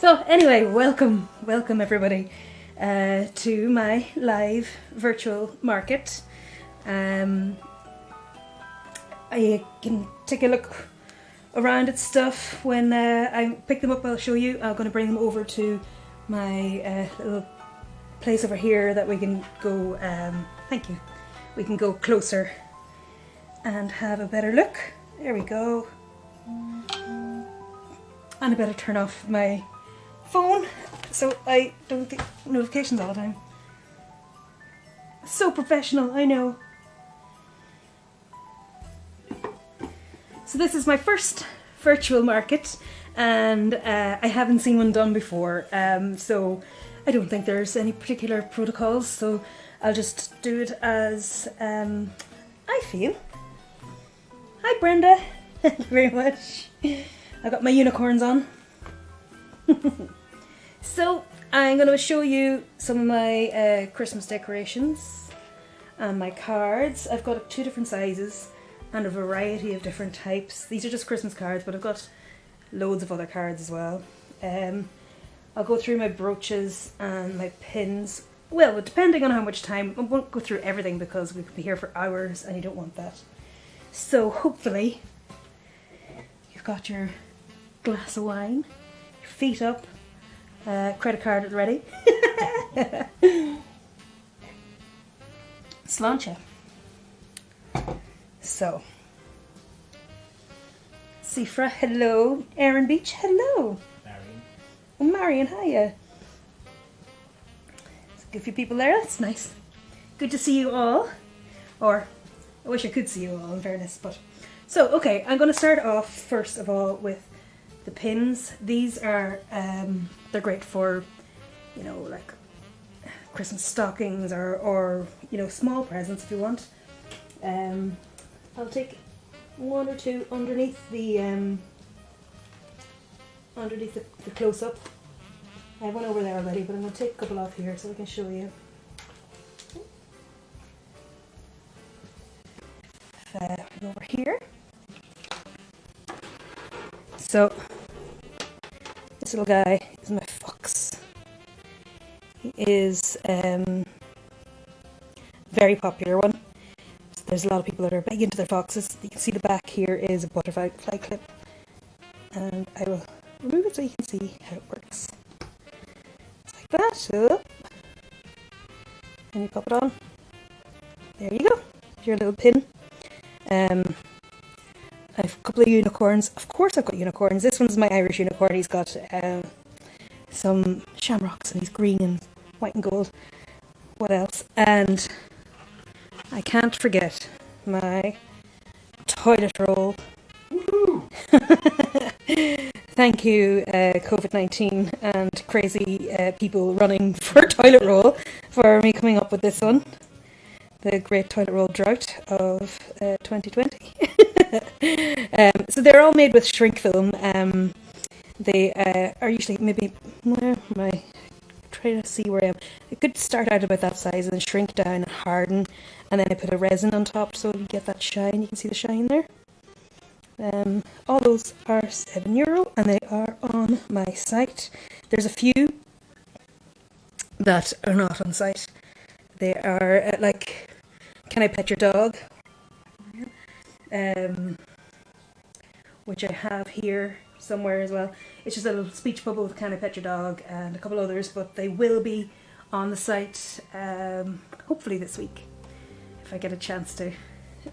So anyway, welcome everybody to my live virtual market. I can take a look around at stuff when I pick them up. I'll show you. I'm going to bring them over to my little place over here that we can go. Thank you. We can go closer and have a better look. There we go. And I better turn off my phone so I don't get notifications all the time. So professional, I know. So this is my first virtual market, and I haven't seen one done before, so I don't think there's any particular protocols, so I'll just do it as I feel. Hi Brenda, thank you very much. I got my unicorns on. So I'm going to show you some of my Christmas decorations and my cards. I've got 2 different sizes and a variety of different types. These are just Christmas cards, but I've got loads of other cards as well. I'll go through my brooches and my pins. Well, depending on how much time, I won't go through everything because we could be here for hours and you don't want that. So hopefully you've got your glass of wine, your feet up, credit card ready. Sláinte. So, Sifra, hello. Erin Beach, hello. Marion. Oh, Marion, hiya. There's a few people there, that's nice. Good to see you all. Or, I wish I could see you all in fairness, but... So, okay, I'm going to start off first of all with the pins. These are, they're great for, you know, like Christmas stockings or you know, small presents if you want. I'll take 1 or 2 underneath the close-up. I have one over there already, but I'm going to take a couple off here so I can show you. Over here. So, this little guy is my fox. He is very popular one. So there's a lot of people that are big into their foxes. You can see the back here is a butterfly clip. And I will remove it so you can see how it works. Just like that. So, and you pop it on. There you go. Your little pin. I have a couple of unicorns. Of course I've got unicorns. This one's my Irish unicorn. He's got some shamrocks and he's green and white and gold. What else? And I can't forget my toilet roll. Woohoo! Thank you, COVID-19 and crazy people running for toilet roll for me coming up with this one. The great toilet roll drought of 2020. So they're all made with shrink film. They are usually maybe, where am I trying to see where I am? It could start out about that size and then shrink down and harden, and then I put a resin on top so you get that shine. You can see the shine there. All those are €7 and they are on my site. There's a few that are not on site. They are like, Can I Pet Your Dog? Which I have here somewhere as well. It's just a little speech bubble with Can I Pet Your Dog and a couple others, but they will be on the site hopefully this week if I get a chance to.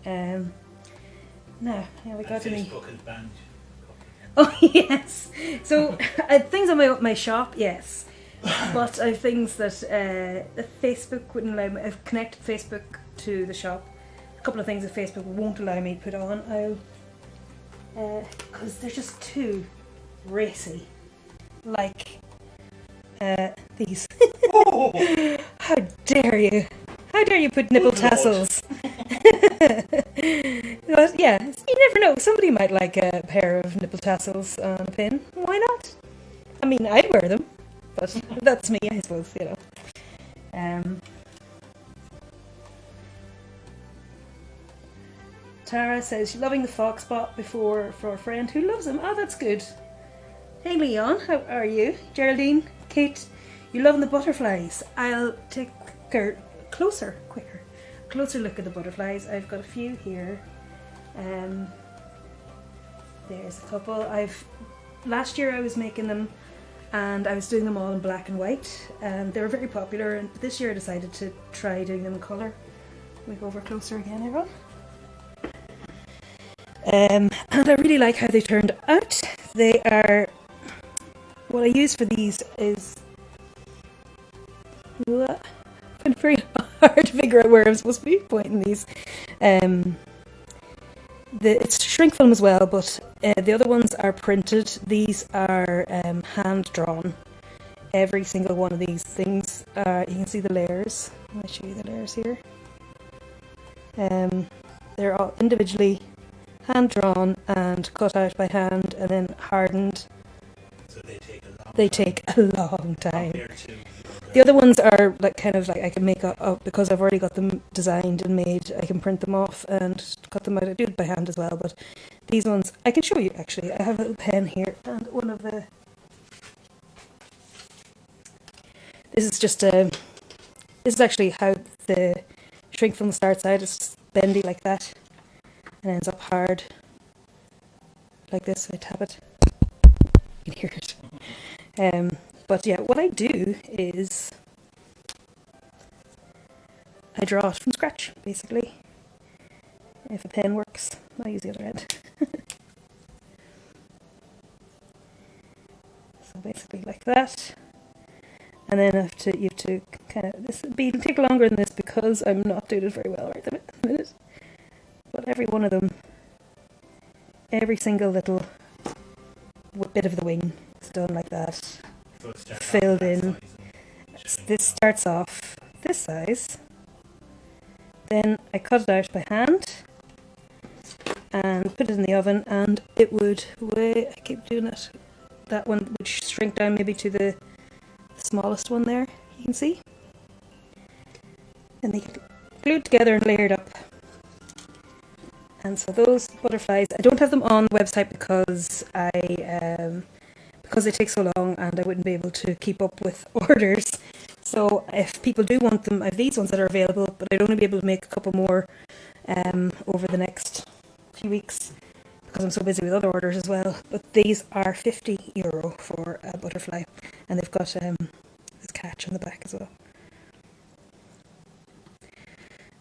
Now we got any. Facebook is banned. Oh yes. So things on my shop, yes. But I have things that Facebook wouldn't allow me. I've connected Facebook to the shop. A couple of things that Facebook won't allow me to put on. Because they're just too racy. Like these. Oh! How dare you? How dare you put nipple tassels? But yeah, you never know. Somebody might like a pair of nipple tassels on a pin. Why not? I mean, I'd wear them. But that's me, I suppose, you know. Tara says she's loving the fox bot before for a friend who loves him. Oh, that's good. Hey Leon, how are you? Geraldine, Kate, you loving the butterflies? I'll take a closer look at the butterflies. I've got a few here. There's a couple. Last year I was making them and I was doing them all in black and white, and they were very popular, and this year I decided to try doing them in colour. We go over closer again, everyone. And I really like how they turned out. They are, what I use for these is, it's very hard to figure out where I'm supposed to be pointing these. It's shrink film as well, but the other ones are printed. These are hand drawn. Every single one of these things, you can see the layers. I'll show you the layers here. They're all individually hand drawn and cut out by hand and then hardened. So they take a long time. The other ones are like I can make up because I've already got them designed and made. I can print them off and cut them out. I do it by hand as well, but these ones I can show you actually. I have a little pen here, and one of the. This is actually how the shrink film starts out. It's bendy like that and ends up hard like this. I tap it. You can hear it. But yeah, what I do is I draw it from scratch, basically. If a pen works, I'll use the other end. So basically like that. And then you have to kind of, it'll take longer than this because I'm not doing it very well right at the minute. But every one of them, every single little bit of the wing is done like that. Filled in. This starts off this size. Then I cut it out by hand and put it in the oven, and it would, I keep doing it, that one would shrink down maybe to the smallest one there, you can see. And they get glued together and layered up. And so those butterflies, I don't have them on the website because because they take so long and I wouldn't be able to keep up with orders. So if people do want them, I have these ones that are available, but I'd only be able to make a couple more over the next few weeks because I'm so busy with other orders as well. But these are €50 for a butterfly, and they've got this catch on the back as well. So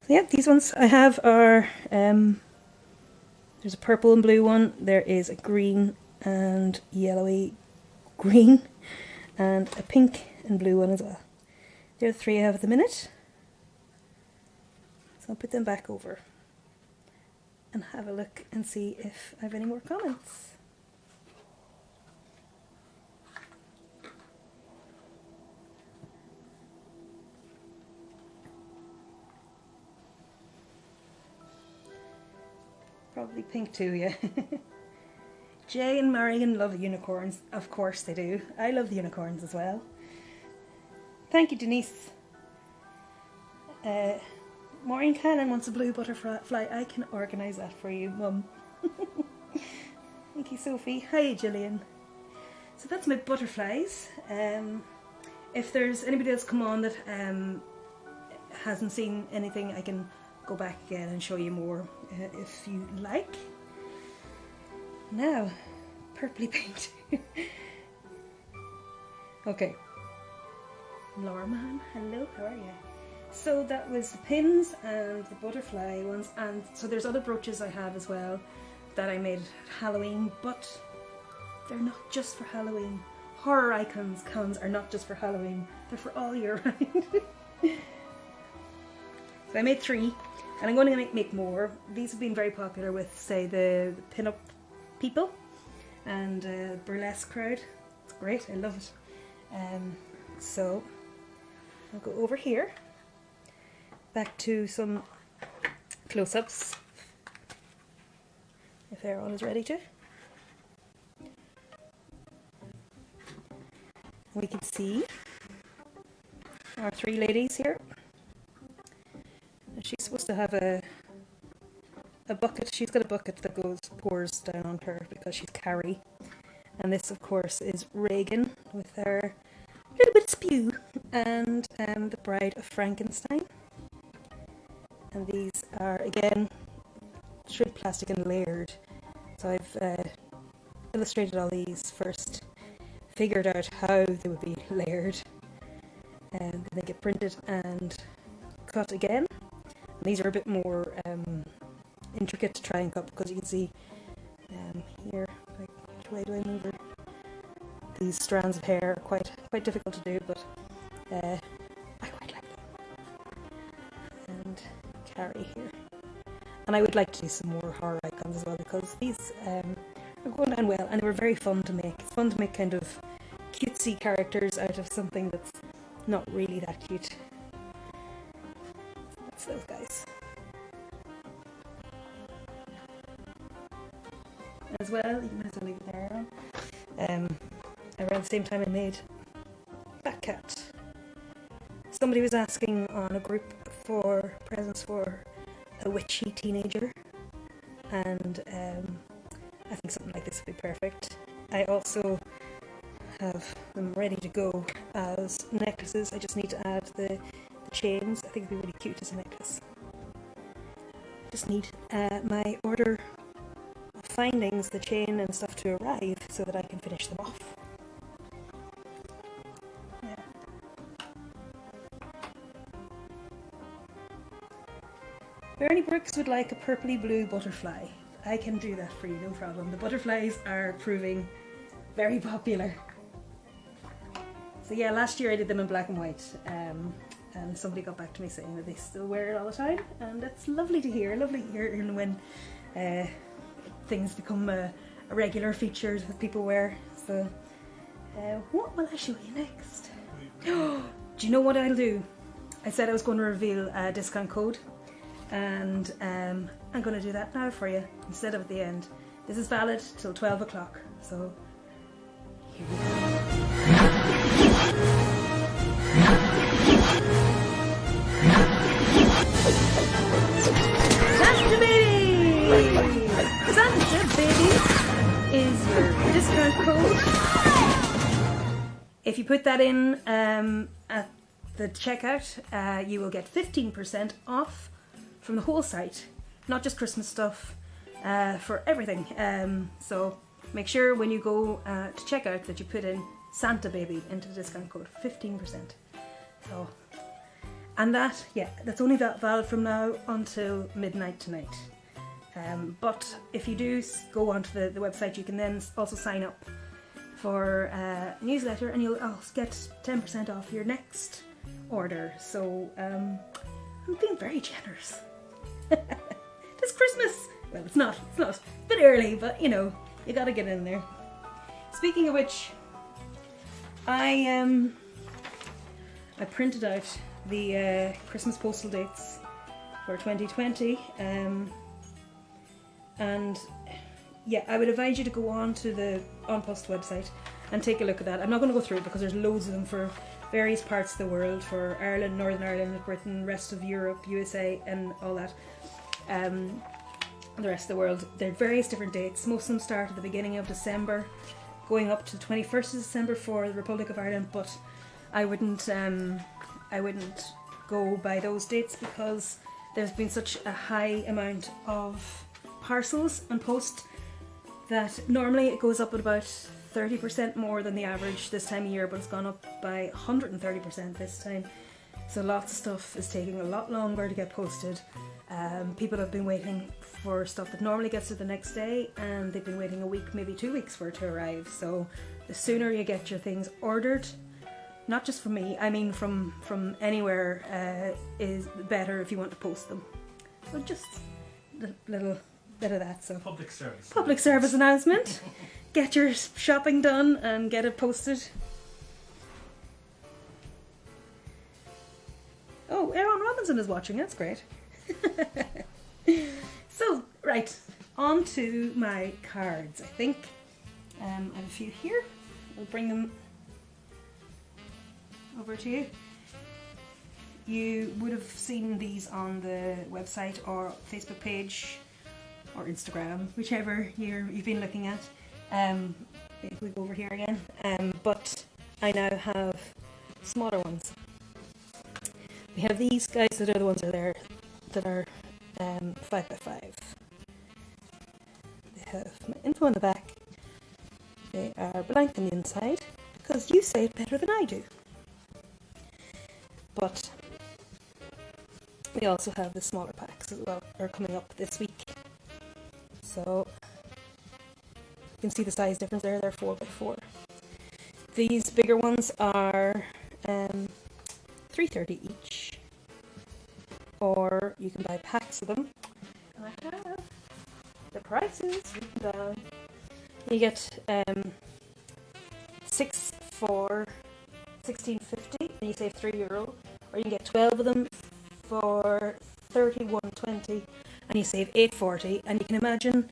yeah, these ones I have are, there's a purple and blue one, there is a green and yellowy green, and a pink and blue one as well. There are the three I have at the minute. So I'll put them back over and have a look and see if I have any more comments. Probably pink too, yeah. Jay and Marion love unicorns. Of course they do. I love the unicorns as well. Thank you, Denise. Maureen Cannon wants a blue butterfly. I can organise that for you, Mum. Thank you, Sophie. Hi, Gillian. So that's my butterflies. If there's anybody else come on that hasn't seen anything, I can go back again and show you more if you like. Now, purpley paint. Okay. Laura Man, hello, how are you? So that was the pins and the butterfly ones, and so there's other brooches I have as well that I made at Halloween, but they're not just for Halloween. Horror icons cons are not just for Halloween, they're for all year round. So I made 3, and I'm going to make more. These have been very popular with, say, the pin-up people and burlesque crowd. It's great, I love it. So I'll go over here, back to some close-ups, if everyone is ready to. We can see our 3 ladies here. And she's supposed to have a bucket. She's got a bucket that pours down on her because she's Carrie. And this, of course, is Reagan with her little bit of spew, and the Bride of Frankenstein. And these are, again, straight plastic and layered. So I've illustrated all these first, figured out how they would be layered, and then they get printed and cut again. And these are a bit more intricate to try and cut, because you can see here, like, which way do I move her? These strands of hair are quite difficult to do, but I quite like them. And carry here. And I would like to do some more horror icons as well, because these are going down well, and they were very fun to make. It's fun to make kind of cutesy characters out of something that's not really that cute. That's those guys. As well, you might as well leave it there. Around the same time I made Batcat. Somebody was asking on a group for presents for a witchy teenager, and I think something like this would be perfect. I also have them ready to go as necklaces. I just need to add the chains. I think it'd be really cute as a necklace. Just need my order of findings, the chain and stuff, to arrive so that I can finish them off. Yeah. Bernie Brooks would like a purpley blue butterfly. I can do that for you, no problem. The butterflies are proving very popular. So yeah, last year I did them in black and white, and somebody got back to me saying that they still wear it all the time, and that's lovely to hear. Lovely to hear when things become a regular feature that people wear. So what will I show you next? Do you know what I'll do? I said I was going to reveal a discount code, and I'm going to do that now for you instead of at the end. This is valid till 12 o'clock, so here we go. Santa Baby! Santa Baby is your discount code. If you put that in at the checkout, you will get 15% off from the whole site, not just Christmas stuff, for everything. So make sure when you go to checkout that you put in Santa Baby into the discount code, 15%. So, and that, yeah, that's only valid from now until midnight tonight. But if you do go onto the website, you can then also sign up for a newsletter, and you'll also get 10% off your next order. So I'm being very generous. It's Christmas. Well, it's not. It's a bit early, but you know, you gotta get in there. Speaking of which, I printed out the Christmas postal dates for 2020, and yeah, I would advise you to go on to the On Post website and take a look at that. I'm not going to go through it because there's loads of them for various parts of the world, for Ireland, Northern Ireland, Britain, rest of Europe, USA, and all that. The rest of the world. There are various different dates. Most of them start at the beginning of December, going up to the 21st of December for the Republic of Ireland, but I wouldn't go by those dates because there's been such a high amount of parcels and post that normally it goes up at about 30% more than the average this time of year, but it's gone up by 130% this time. So lots of stuff is taking a lot longer to get posted. People have been waiting for stuff that normally gets to the next day, and they've been waiting a week, maybe 2 weeks for it to arrive. So the sooner you get your things ordered, not just from me, I mean from anywhere, is better if you want to post them. So just a little bit of that. So public service announcement. Get your shopping done and get it posted. Oh, Aaron Robinson is watching. That's great. So, right, on to my cards, I think. I have a few here. I'll bring them over to you. You would have seen these on the website or Facebook page or Instagram, whichever you've been looking at. if we go over here again, but I now have smaller ones. We have these guys that are the ones that are there that are 5x5. They have my info on the back. They are blank on the inside because you say it better than I do. But we also have the smaller packs as well. Are coming up this week. So you can see the size difference there. They're 4x4. These bigger ones are $3.30 each, or you can buy packs of them. And I have the prices written down. You get 6 for $16.50 and you save €3, or you can get 12 of them for $31.20 and you save $8.40. And you can imagine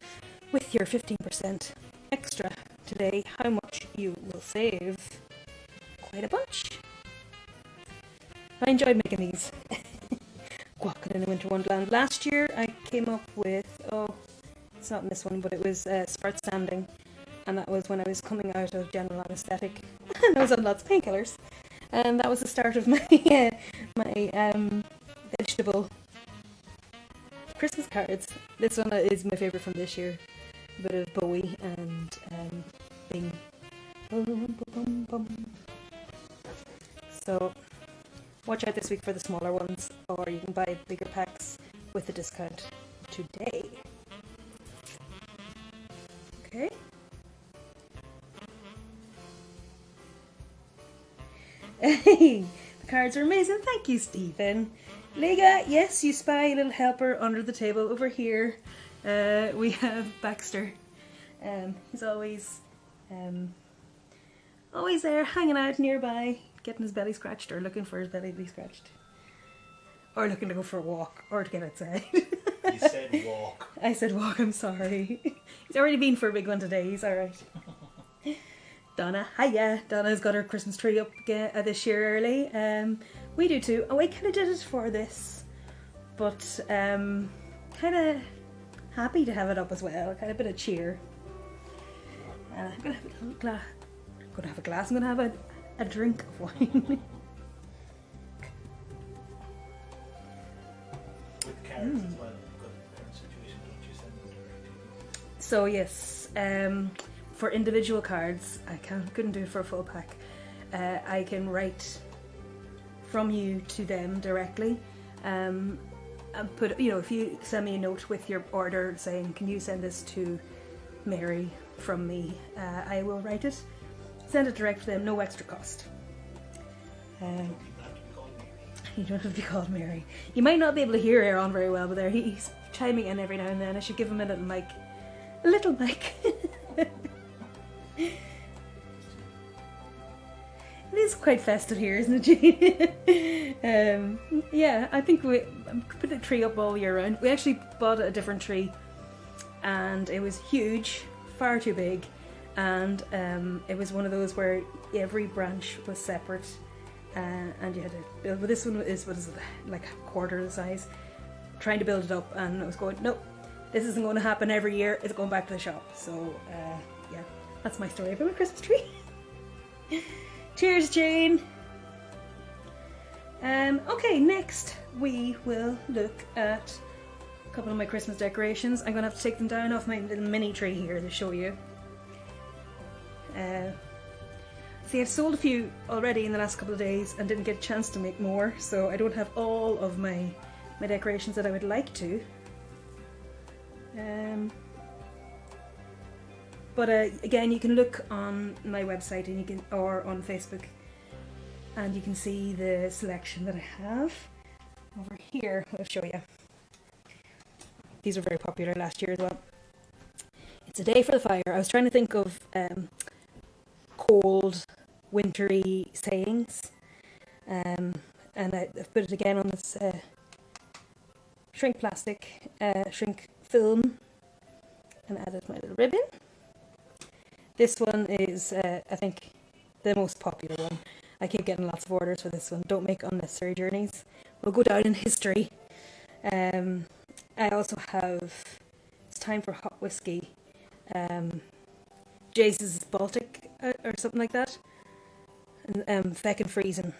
with your 15% extra today how much you will save. Quite a bunch. I enjoyed making these. Walking in a winter wonderland. Last year I came up with, it's not in this one, but it was Spart Standing, and that was when I was coming out of general anaesthetic and I was on lots of painkillers, and that was the start of my vegetable Christmas cards. This one is my favourite from this year. A bit of Bowie and Bing. So watch out this week for the smaller ones, or you can buy bigger packs with a discount today. Okay. Hey, the cards are amazing. Thank you, Stephen. Leela, yes, you spy, little helper under the table over here. We have Baxter. He's always there, hanging out nearby, getting his belly scratched, or looking for his belly to be scratched, or looking to go for a walk, or to get outside. You said walk. I said walk. I'm sorry. He's already been for a big one today. He's all right. Donna, hiya. Donna's got her Christmas tree up again, this year early. We do too. Oh, I kind of did it for this, but kind of happy to have it up as well. Kind of a bit of cheer. I'm gonna have a little glass. I'm gonna have a glass. I'm gonna have a drink of wine. With cards as well, because of the current situation, don't you send them directly? So yes, for individual cards, I couldn't do it for a full pack. I can write from you to them directly. And put, if you send me a note with your order saying, "Can you send this to Mary from me?" I will write it, send it direct to them, no extra cost. You don't have to be called Mary. You might not be able to hear Aaron very well, but he's chiming in every now and then. I should give him a little mic. A little mic. It is quite festive here, isn't it, Jane? Yeah, I think we put the tree up all year round. We actually bought a different tree, and it was huge, far too big, and it was one of those where every branch was separate, and you had to build. But this one is, what is it, like a quarter the size. Trying to build it up, and I was going, nope, this isn't going to happen every year. It's going back to the shop. So yeah, that's my story about my Christmas tree. Cheers, Jane. Okay, next we will look at a couple of my Christmas decorations. I'm going to have to take them down off my little mini tree here to show you. See, I've sold a few already in the last couple of days and didn't get a chance to make more, so I don't have all of my decorations that I would like to. But again, you can look on my website and or on Facebook, and you can see the selection that I have over here. I'll show you. These were very popular last year as well. It's a day for the fire. I was trying to think of cold, wintry sayings, and I've put it again on this shrink plastic, shrink film, and added my little ribbon. This one is, I think, the most popular one. I keep getting lots of orders for this one. Don't make unnecessary journeys. We'll go down in history. I also have, it's time for hot whiskey. Jace's Baltic or something like that. And Feckin' Freezing.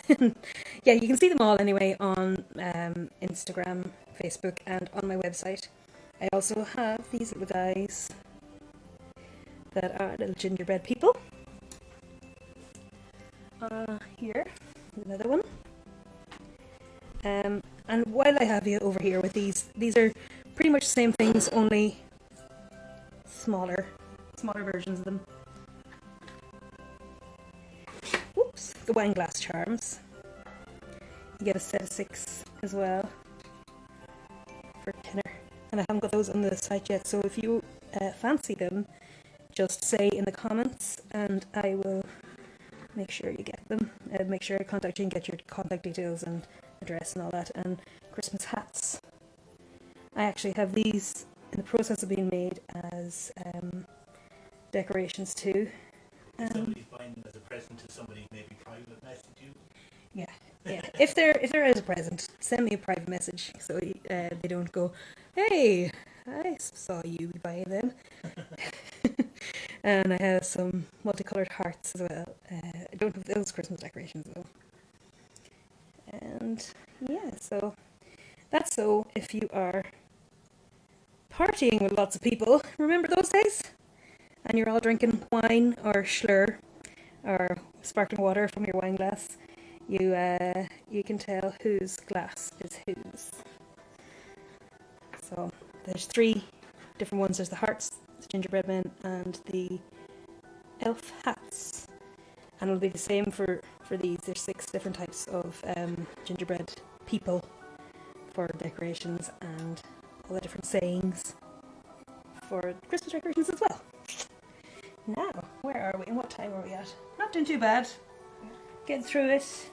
And yeah, you can see them all anyway on Instagram, Facebook, and on my website. I also have these little guys that are little gingerbread people. Here, another one. And while I have you over here with these are pretty much the same things, only smaller versions of them. Whoops, the wine glass charms. You get a set of 6 as well for tenner. And I haven't got those on the site yet, so if you fancy them, just say in the comments and I will make sure you get them. Make sure I contact you and get your contact details and address and all that. And Christmas hats. I actually have these in the process of being made as decorations too. If somebody's buying them as a present to somebody, maybe private message you. Yeah. If there is a present, send me a private message so they don't go, "Hey, I saw you buy them." And I have some multicoloured hearts as well. I don't have those Christmas decorations though. And yeah, so that's so if you are partying with lots of people, remember those days? And you're all drinking wine or schlur or sparkling water from your wine glass. You can tell whose glass is whose. So there's 3 different ones. There's the hearts, the gingerbread men, and the elf hats. And it'll be the same for these. There's 6 different types of gingerbread people for decorations and all the different sayings for Christmas decorations as well. Now, where are we and what time are we at? Not doing too bad. Getting through it.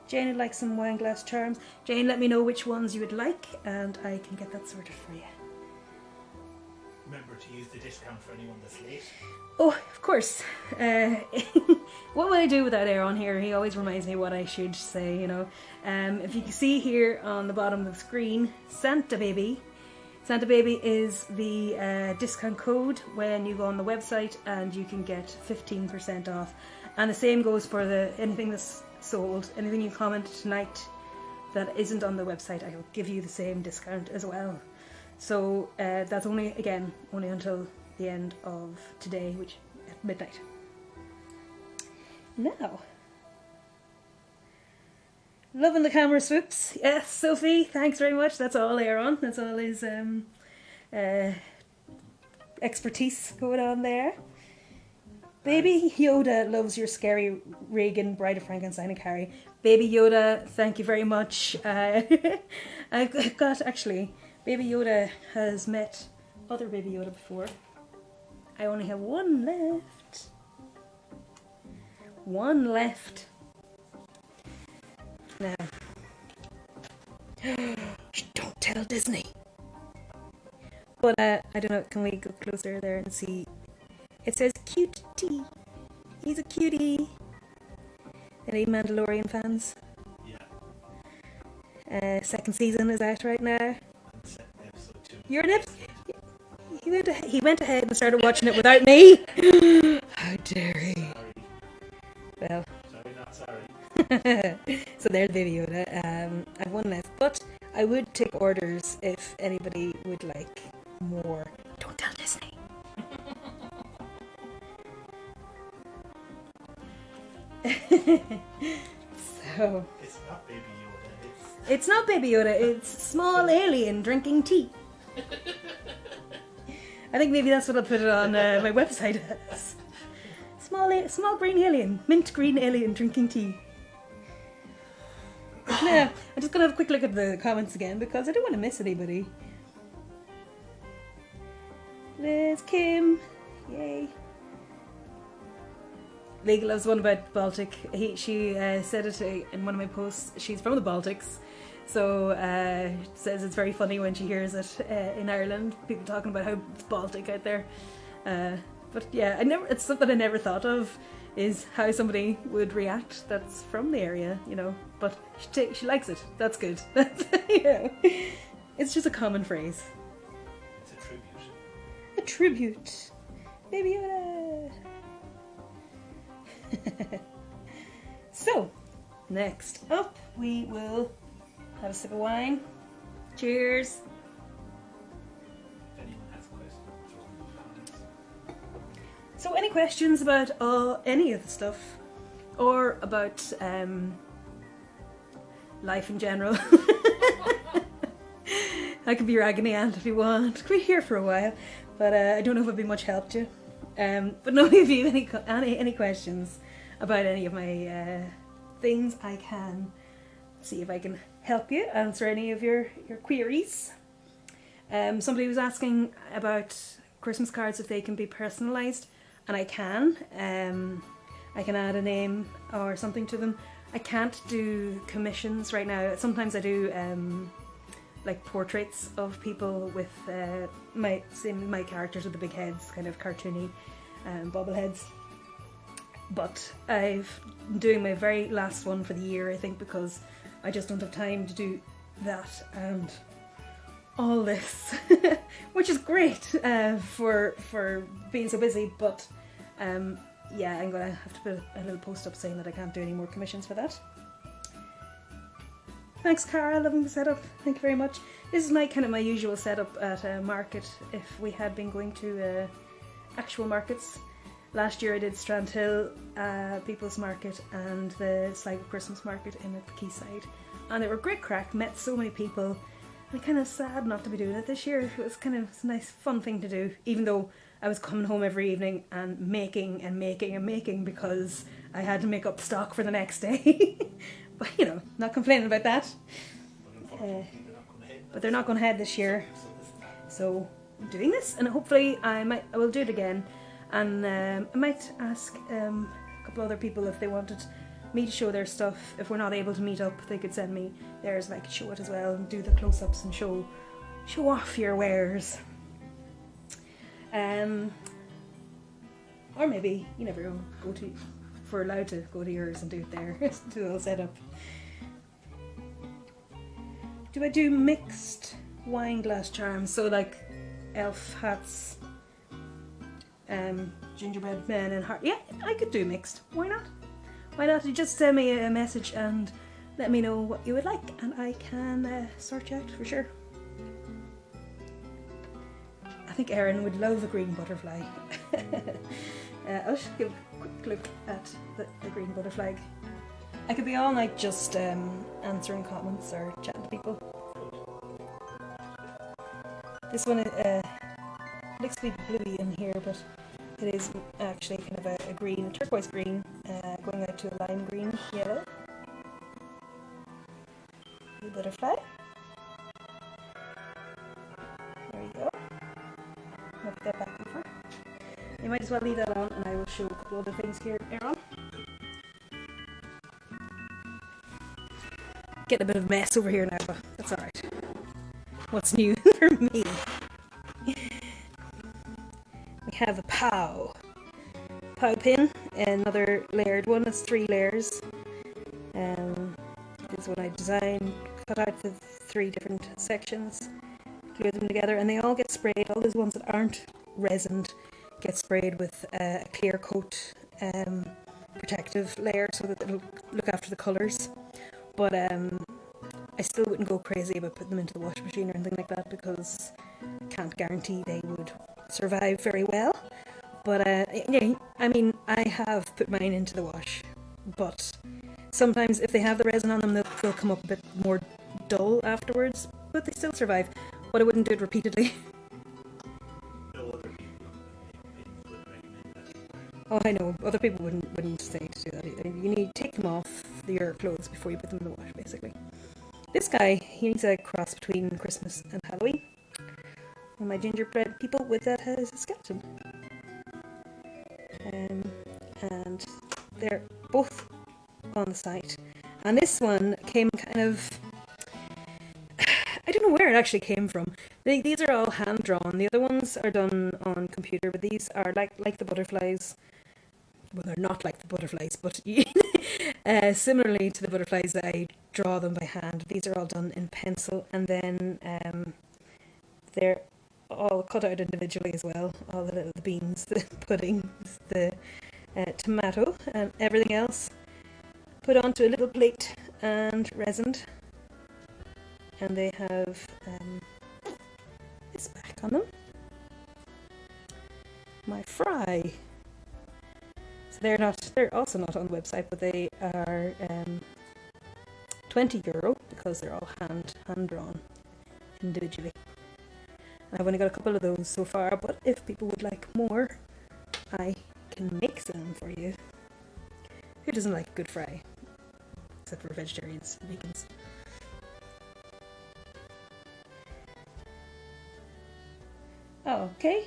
Jane would like some wine glass charms. Jane, let me know which ones you would like and I can get that sorted for you. Remember to use the discount for anyone that's late. Oh, of course. What will I do without Aaron here? He always reminds me what I should say, you know. If you can see here on the bottom of the screen, Santa Baby. Santa Baby is the discount code when you go on the website and you can get 15% off. And the same goes for anything that's sold, anything you comment tonight that isn't on the website, I will give you the same discount as well. So that's only until the end of today, which at midnight. Now, loving the camera swoops. Yes, Sophie, thanks very much. That's all Aaron. That's all his expertise going on there. Baby Yoda loves your scary Reagan, Bride of Frankenstein and Carrie. Baby Yoda, thank you very much. I got actually, Baby Yoda has met other Baby Yoda before. I only have one left. One left. Now, don't tell Disney. But I don't know, can we go closer there and see? It says cutie. He's a cutie. Any Mandalorian fans? Yeah. Second season is out right now. And episode 2. You're an he went ahead and started watching it without me. How dare he? Sorry. Well. Sorry, not sorry. So there's Baby Yoda. I have one left, but I would take orders if anybody would like more. Don't tell Disney. So It's not Baby Yoda. it's not Baby Yoda. It's small alien drinking tea. I think maybe that's what I'll put it on my website as. Small green alien, mint green alien drinking tea. Now, I'm just gonna have a quick look at the comments again because I don't want to miss anybody. There's Kim, yay. Leela loves one about Baltic. She said it in one of my posts. She's from the Baltics, so says it's very funny when she hears it in Ireland. People talking about how it's Baltic out there. But yeah, it's something I never thought of, is how somebody would react that's from the area, you know. But she likes it. That's good. You know, it's just a common phrase. It's a tribute. A tribute. Baby Yoda! So, next up, we will have a sip of wine. Cheers! If anyone has questions, throw them in the comments. So, any questions about any of the stuff, or about life in general? I could be your agony aunt if you want. We're here for a while, but I don't know if it'd be much help to you. But no, if you have any questions about any of my things, I can see if I can help you answer any of your queries. Somebody was asking about Christmas cards, if they can be personalised, and I can. I can add a name or something to them. I can't do commissions right now. Sometimes I do like portraits of people with my characters with the big heads, kind of cartoony bobbleheads. But I'm doing my very last one for the year, I think, because I just don't have time to do that and all this, which is great for being so busy. But yeah, I'm gonna have to put a little post up saying that I can't do any more commissions for that. Thanks, Cara, loving the setup. Thank you very much. This is my usual setup at a market if we had been going to actual markets. Last year I did Strand Hill People's Market and the Sligo Christmas Market in at the Quayside, and they were great crack. Met so many people. I'm kind of sad not to be doing it this year. It was kind of a nice fun thing to do, even though I was coming home every evening and making because I had to make up stock for the next day. But you know, not complaining about that. But they're not going ahead this year, so I'm doing this, and hopefully I will do it again. And I might ask a couple other people if they wanted me to show their stuff. If we're not able to meet up, they could send me theirs and I could show it as well and do the close-ups and show off your wares. Or maybe, you never know, if we're allowed to go to yours and do it there, do the whole setup. Do I do mixed wine glass charms? So like elf hats, gingerbread men and heart. Yeah, I could do mixed. Why not? Why not? You just send me a message and let me know what you would like, and I can sort you out for sure. I think Erin would love a green butterfly. I'll just give a quick look at the green butterfly. I could be all night just answering comments or chatting to people. This one looks to be bluey in here, but it is actually kind of a green, turquoise green, going out to a lime green yellow. Blue butterfly. There you go. I'll put that back over. You might as well leave that on, and I will show a couple other things here, Aaron. Getting a bit of a mess over here now, but that's alright. What's new for me? We have a POW pin, another layered one. It's 3 layers. This one I designed, cut out the 3 different sections, glued them together, and they all get sprayed. All those ones that aren't resined get sprayed with a clear coat protective layer so that it'll look after the colours. But I still wouldn't go crazy about putting them into the washing machine or anything like that, because I can't guarantee they would survive very well. But yeah, I mean, I have put mine into the wash, but sometimes if they have the resin on them, they'll come up a bit more dull afterwards, but they still survive. But I wouldn't do it repeatedly. Oh, I know, other people wouldn't say to do that either. You need to take them off your clothes before you put them in the wash, basically. This guy, he needs a cross between Christmas and Halloween. And my gingerbread people with that has a skeleton. And they're both on the site. And this one came kind of... I don't know where it actually came from. These are all hand-drawn. The other ones are done on computer, but these are like the butterflies. Well, they're not like the butterflies, but similarly to the butterflies, I draw them by hand. These are all done in pencil, and then they're all cut out individually as well. All the little beans, the puddings, the tomato, and everything else put onto a little plate and resined. And they have this back on them. My fry. So they're also not on the website, but they are €20 because they're all hand drawn individually. I've only got a couple of those so far, but if people would like more, I can make some for you. Who doesn't like a good fry? Except for vegetarians and vegans. Oh, okay.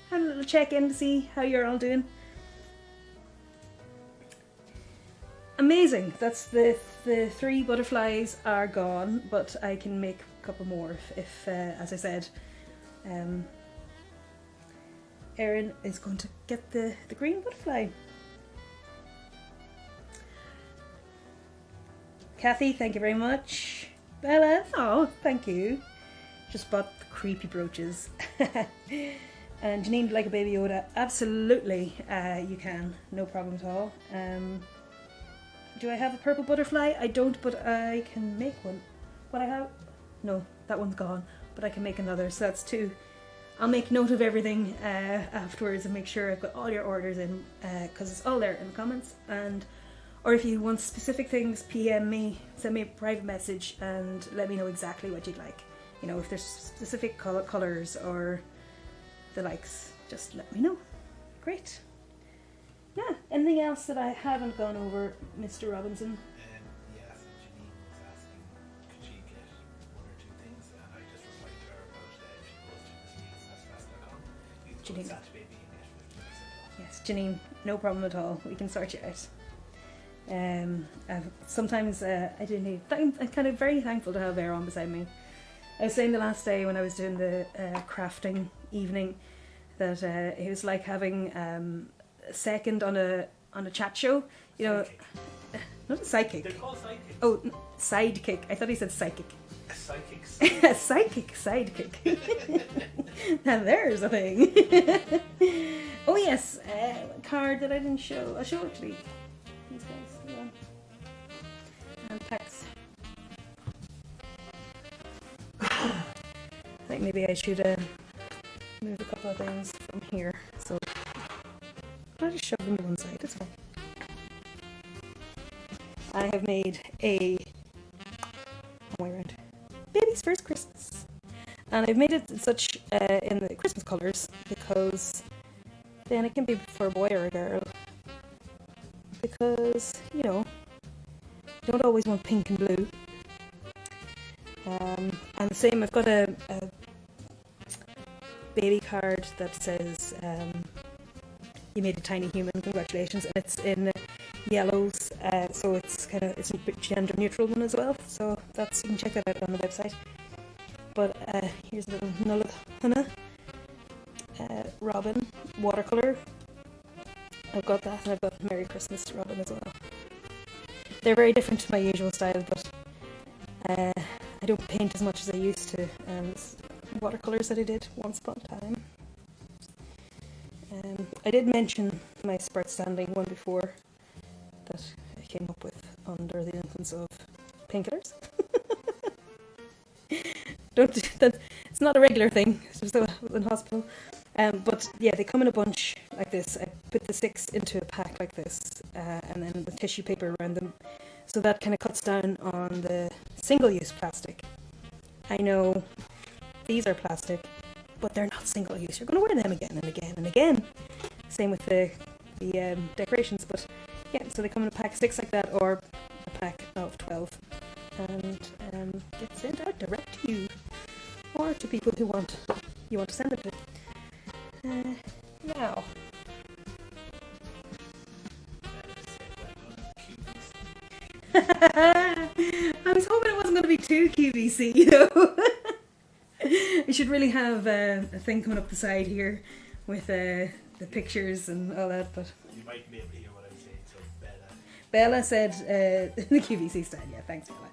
Had a little check-in to see how you're all doing. Amazing. That's the 3 butterflies are gone, but I can make a couple more if as I said, Erin is going to get the green butterfly. Kathy, thank you very much. Bella, oh, thank you. Just bought the creepy brooches. And Janine, like a baby Yoda, absolutely, you can, no problem at all. Do I have a purple butterfly? I don't, but I can make one. What I have? No, that one's gone, but I can make another, so that's 2. I'll make note of everything afterwards and make sure I've got all your orders in, because it's all there in the comments. Or if you want specific things, PM me, send me a private message and let me know exactly what you'd like. You know, if there's specific colours or the likes, just let me know. Great. Yeah, anything else that I haven't gone over, Mr. Robinson? Yeah, so Janine was asking, could she get 1 or 2 things? And I just replied to her about she posted this leelasassafras.com. You can Janine. post that to baby and get 50% off. Yes, Janine, no problem at all. We can sort you out. Sometimes I do need. I'm kind of very thankful to have Vera on beside me. I was saying the last day when I was doing the crafting evening that it was like having a second on a chat show. You know, Sidekick. not a sidekick. They're called sidekicks. Oh, sidekick. I thought he said psychic. Psychics. A psychic sidekick. Now there's a thing. Oh yes, a card that I didn't show. I'll show it to you. These guys. Yeah. And packs. I think maybe I should move a couple of things from here. So I'll just shove them to one side. It's fine. I have made a way around. Baby's first Christmas, and I've made it such in the Christmas colours because then it can be for a boy or a girl, because you know you don't always want pink and blue. And the same, I've got a baby card that says you made a tiny human, congratulations, and it's in yellows, so it's a bit gender neutral one as well, so that's, you can check that out on the website. But here's a little Nulla Hannah Robin watercolour. I've got that, and I've got Merry Christmas to Robin as well. They're very different to my usual style, but I don't paint as much as I used to, and watercolours that I did once upon a time. I did mention my Spurt Standing one before that I came up with under the influence of painkillers. Don't do that. It's not a regular thing. It's just in hospital. But yeah, they come in a bunch like this. I put the 6 into a pack like this, and then with tissue paper around them, so that kind of cuts down on the single-use plastic. I know these are plastic, but they're not single-use. You're going to wear them again and again and again. Same with the decorations, but yeah, so they come in a pack of 6 like that, or a pack of 12, and get sent out direct to you, or to people who you want to send it to. Now, I was hoping it wasn't going to be too QVC, you know. I should really have a thing coming up the side here with the pictures and all that, but You might be able to hear what I'm saying, so Bella said the QVC stand. Yeah, thanks, Bella.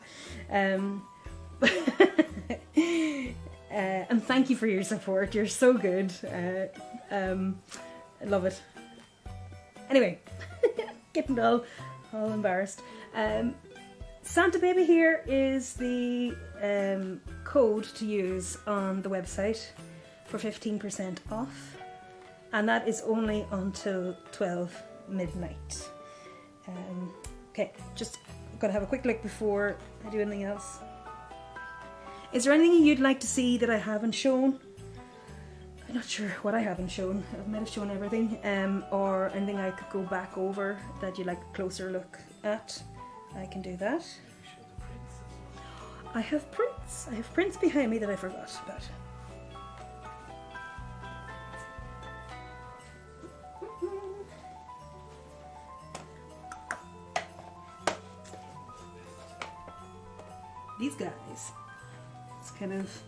And thank you for your support. You're so good. I love it. Anyway, getting all embarrassed. Santa Baby here is the code to use on the website for 15% off, and that is only until 12 midnight. Okay, just gotta have a quick look before I do anything else. Is there anything you'd like to see that I haven't shown? I'm not sure what I haven't shown. I might have shown everything, or anything I could go back over that you'd like a closer look at. I can do that. I have prints. I have prints behind me that I forgot about. These guys. It's kind of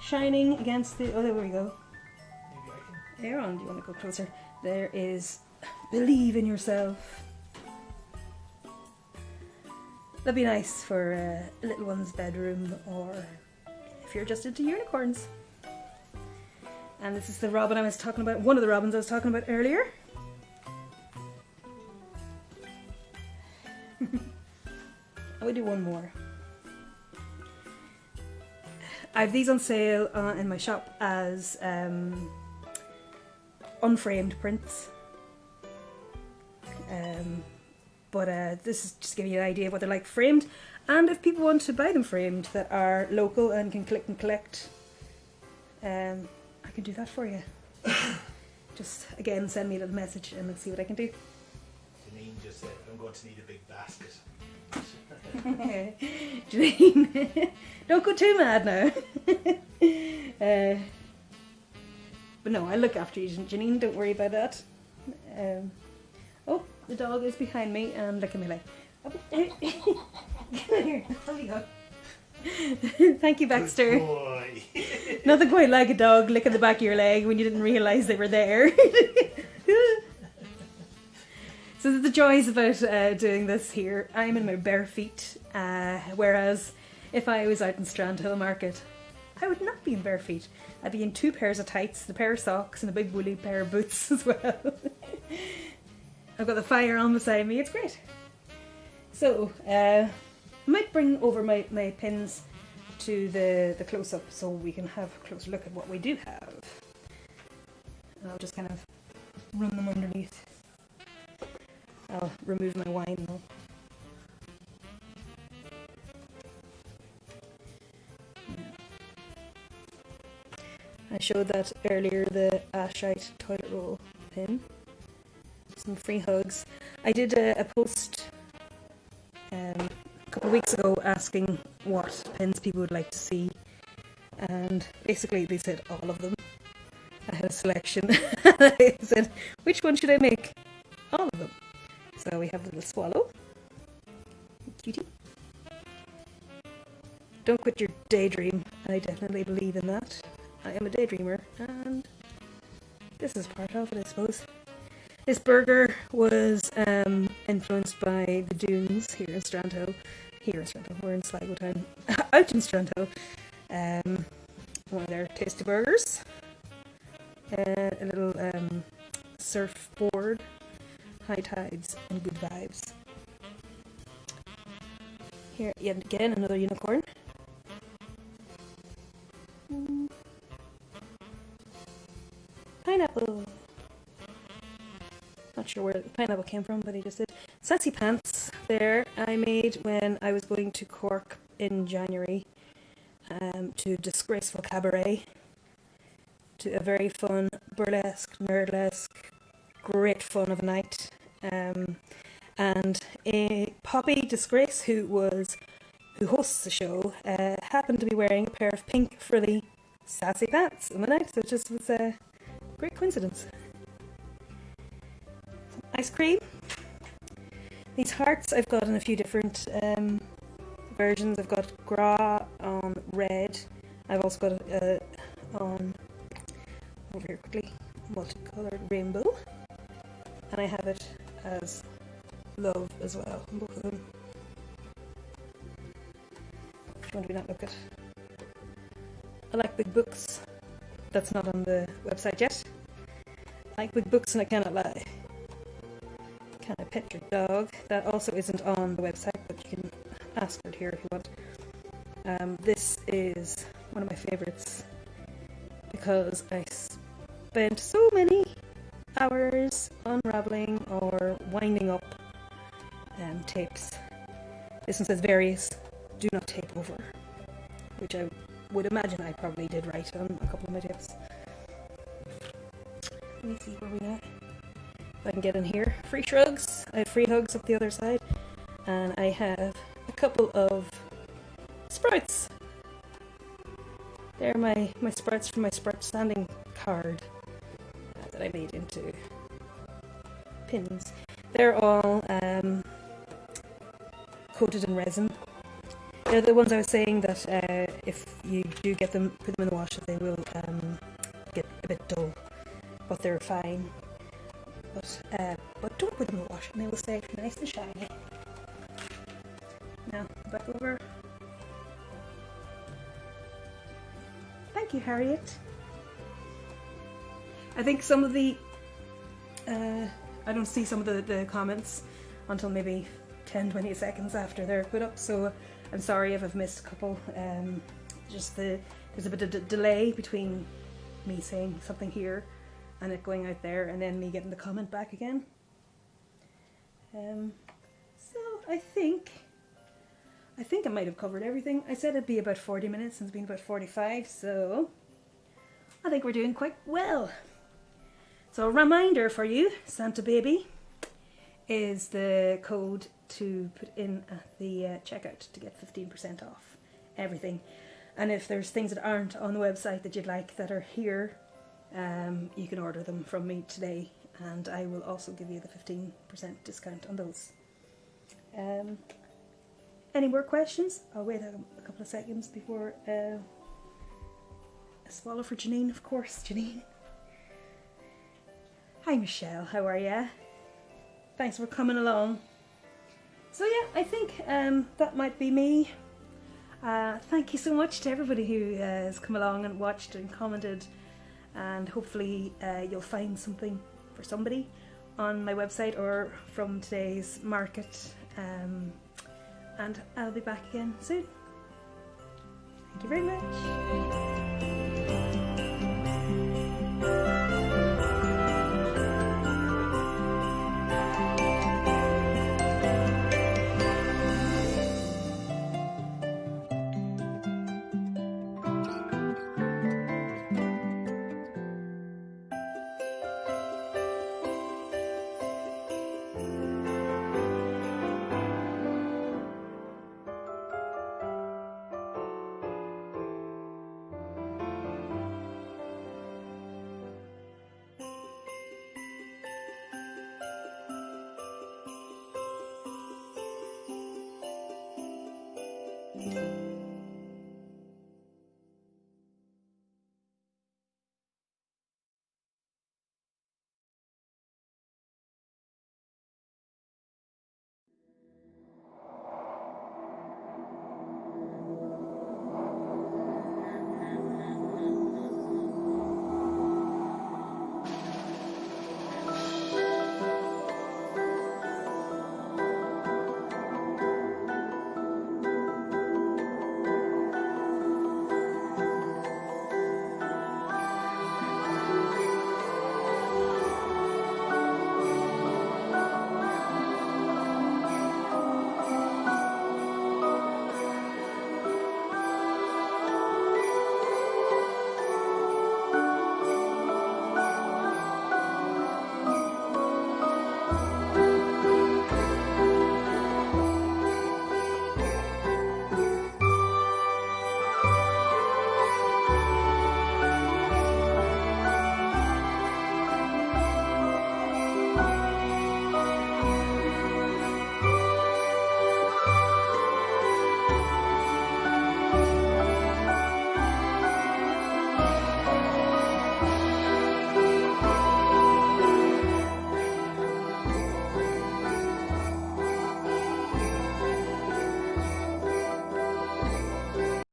shining against the... Oh, there we go. Aaron, do you want to go closer? There is Believe in Yourself. That'd be nice for a little one's bedroom, or if you're just into unicorns. And this is the robin I was talking about, one of the robins I was talking about earlier. I would do one more. I have these on sale in my shop as unframed prints. But this is just giving you an idea of what they're like framed, and if people want to buy them framed that are local and can click and collect, I can do that for you. Just again send me a little message and I'll see what I can do. Janine just said, I'm going to need a big basket. Janine, don't go too mad now. But no, I'll look after you, Janine, don't worry about that. Oh, the dog is behind me and licking my leg. Here, there we go. Thank you, Baxter. Good boy. Nothing quite like a dog licking the back of your leg when you didn't realise they were there. So the joys about doing this here, I'm in my bare feet, whereas if I was out in Strandhill Market, I would not be in bare feet. I'd be in 2 pairs of tights, a pair of socks and a big woolly pair of boots as well. I've got the fire on beside me, it's great. So, I might bring over my pins to the close-up so we can have a closer look at what we do have. And I'll just kind of run them underneath. I'll remove my wine though. I showed that earlier, the Ashite toilet roll pin. Some free hugs. I did a post a couple of weeks ago asking what pins people would like to see, and basically they said all of them. I had a selection. I said, which one should I make? All of them. So we have the little swallow. Cutie. Don't quit your daydream. I definitely believe in that. I am a daydreamer, and this is part of it, I suppose. This burger was influenced by the dunes here in Strandhill. We're in Sligo Town. Out in Strandhill. One of their tasty burgers. A little surfboard. High tides and good vibes. Here, yet again, another unicorn. Pineapple. Not sure where the pineapple came from, but he just did. Sassy pants there I made when I was going to Cork in January to Disgraceful Cabaret, to a very fun burlesque, nerdlesque, great fun of a night. And Poppy Disgrace, who hosts the show, happened to be wearing a pair of pink frilly sassy pants on the night, so it just was a great coincidence. Ice cream. These hearts I've got in a few different versions. I've got gras on red. I've also got on, over here quickly, multicoloured rainbow. And I have it as love as well, both of them. Which one do we not look at? I like big books. That's not on the website yet. I like big books and I cannot lie. Can I pet your dog? That also isn't on the website, but you can ask for it here if you want. This is one of my favourites because I spent so many hours unravelling or winding up tapes. This one says various do not tape over, which I would imagine I probably did right on a couple of my tapes. Let me see where we at. If I can get in here. Free shrugs. I have free hugs up the other side. And I have a couple of sprouts. They're my sprouts from my sprout standing card that I made into pins. They're all coated in resin. They're the ones I was saying that if you do get them, put them in the wash, they will get a bit dull. But they're fine. But don't put them in the wash and they will stay nice and shiny. Now, back over. Thank you, Harriet. I think some of the... I don't see some of the comments until maybe 10-20 seconds after they're put up, so I'm sorry if I've missed a couple. There's a bit of delay between me saying something here and it going out there and then me getting the comment back again. So I think I might have covered everything. I said it'd be about 40 minutes and it's been about 45, so I think we're doing quite well. So a reminder for you, Santa Baby is the code to put in at the checkout to get 15% off everything. And if there's things that aren't on the website that you'd like that are here, you can order them from me today and I will also give you the 15% discount on those. Any more questions? I'll wait a couple of seconds before a swallow for Janine, of course. Janine. Hi Michelle, how are ya? Thanks for coming along. So yeah, I think that might be me. Thank you so much to everybody who has come along and watched and commented, and hopefully you'll find something for somebody on my website or from today's market, and I'll be back again soon. Thank you very much.